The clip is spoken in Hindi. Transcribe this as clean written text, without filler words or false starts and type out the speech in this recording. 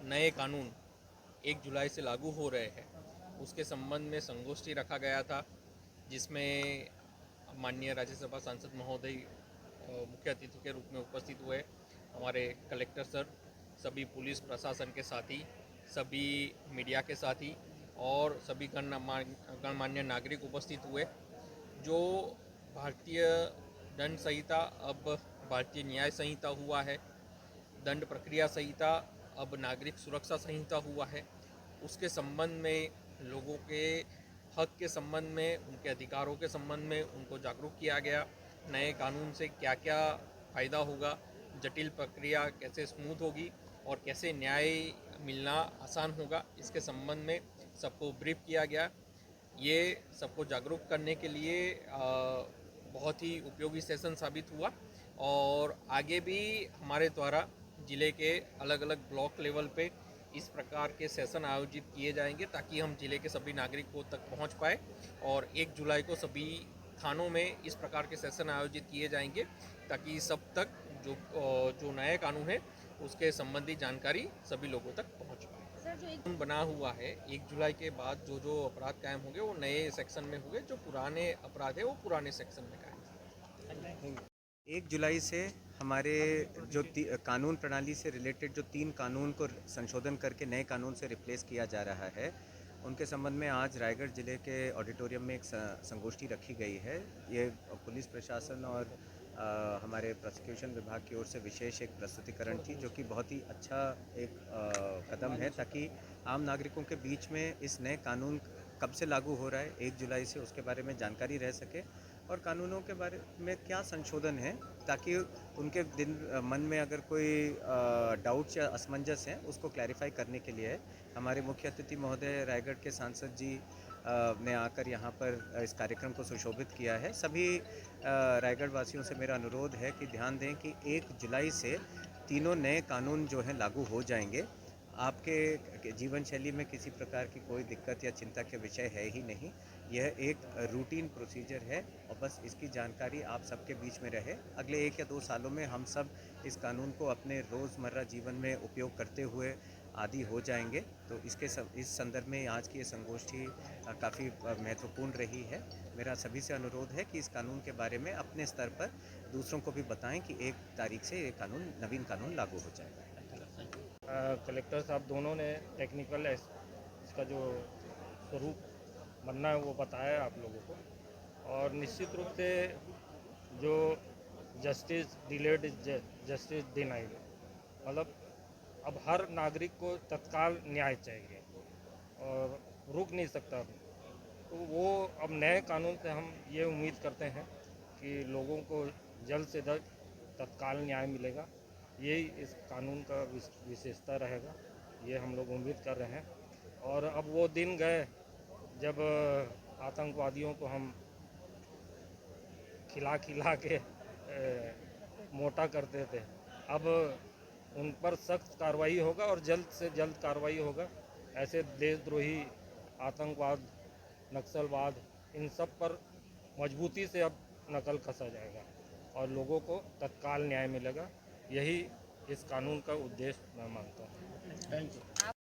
नए कानून 1 जुलाई से लागू हो रहे हैं उसके संबंध में संगोष्ठी रखा गया था, जिसमें माननीय राज्यसभा सांसद महोदय मुख्य अतिथि के रूप में उपस्थित हुए। हमारे कलेक्टर सर, सभी पुलिस प्रशासन के साथी, सभी मीडिया के साथी और सभी गणमान्य नागरिक उपस्थित हुए। जो भारतीय दंड संहिता अब भारतीय न्याय संहिता हुआ है, दंड प्रक्रिया संहिता अब नागरिक सुरक्षा संहिता हुआ है, उसके संबंध में लोगों के हक के संबंध में, उनके अधिकारों के संबंध में उनको जागरूक किया गया। नए कानून से क्या क्या फ़ायदा होगा, जटिल प्रक्रिया कैसे स्मूथ होगी और कैसे न्याय मिलना आसान होगा, इसके संबंध में सबको ब्रीफ किया गया। ये सबको जागरूक करने के लिए बहुत ही उपयोगी सेशन साबित हुआ और आगे भी हमारे द्वारा ज़िले के अलग अलग ब्लॉक लेवल पे इस प्रकार के सेशन आयोजित किए जाएंगे ताकि हम ज़िले के सभी नागरिकों तक पहुंच पाए। और 1 जुलाई को सभी थानों में इस प्रकार के सेशन आयोजित किए जाएंगे ताकि सब तक जो नया कानून है उसके संबंधी जानकारी सभी लोगों तक पहुंच पाए। सर, जो एक बना हुआ है 1 जुलाई के बाद जो अपराध कायम होंगे वो नए सेक्शन में होंगे, जो पुराने अपराध है वो पुराने सेक्शन में कायम। 1 जुलाई से हमारे जो कानून प्रणाली से रिलेटेड जो 3 कानून को संशोधन करके नए कानून से रिप्लेस किया जा रहा है, उनके संबंध में आज रायगढ़ ज़िले के ऑडिटोरियम में एक संगोष्ठी रखी गई है। ये पुलिस प्रशासन और हमारे प्रोसिक्यूशन विभाग की ओर से विशेष एक प्रस्तुतिकरण थी, जो कि बहुत ही अच्छा एक कदम है ताकि आम नागरिकों के बीच में इस नए कानून कब से लागू हो रहा है 1 जुलाई से, उसके बारे में जानकारी रह सके और कानूनों के बारे में क्या संशोधन है, ताकि उनके मन में अगर कोई डाउट्स या असमंजस हैं उसको क्लैरिफाई करने के लिए हमारे मुख्य अतिथि महोदय रायगढ़ के सांसद जी ने आकर यहाँ पर इस कार्यक्रम को सुशोभित किया है। सभी रायगढ़ वासियों से मेरा अनुरोध है कि ध्यान दें कि 1 जुलाई से तीनों नए कानून जो हैं लागू हो जाएंगे। आपके जीवन शैली में किसी प्रकार की कोई दिक्कत या चिंता के विषय है ही नहीं। यह एक रूटीन प्रोसीजर है और बस इसकी जानकारी आप सबके बीच में रहे। अगले 1 या 2 सालों में हम सब इस कानून को अपने रोज़मर्रा जीवन में उपयोग करते हुए आदी हो जाएंगे। तो इस संदर्भ में आज की ये संगोष्ठी काफ़ी महत्वपूर्ण रही है। मेरा सभी से अनुरोध है कि इस कानून के बारे में अपने स्तर पर दूसरों को भी बताएं कि 1 तारीख से ये नवीन कानून लागू हो जाएगा। कलेक्टर साहब दोनों ने टेक्निकल इसका जो स्वरूप बनना है वो बताया आप लोगों को, और निश्चित रूप से जो जस्टिस डिलेड जस्टिस डिनाइड, मतलब अब हर नागरिक को तत्काल न्याय चाहिए और रुक नहीं सकता। तो वो अब नए कानून से हम ये उम्मीद करते हैं कि लोगों को जल्द से जल्द तत्काल न्याय मिलेगा। यही इस कानून का विशेषता रहेगा, ये हम लोग उम्मीद कर रहे हैं। और अब वो दिन गए जब आतंकवादियों को हम खिला के मोटा करते थे। अब उन पर सख्त कार्रवाई होगा और जल्द से जल्द कार्रवाई होगा। ऐसे देशद्रोही, आतंकवाद, नक्सलवाद, इन सब पर मजबूती से अब नकल कसा जाएगा और लोगों को तत्काल न्याय मिलेगा। यही इस कानून का उद्देश्य मैं मानता हूँ। Thank you.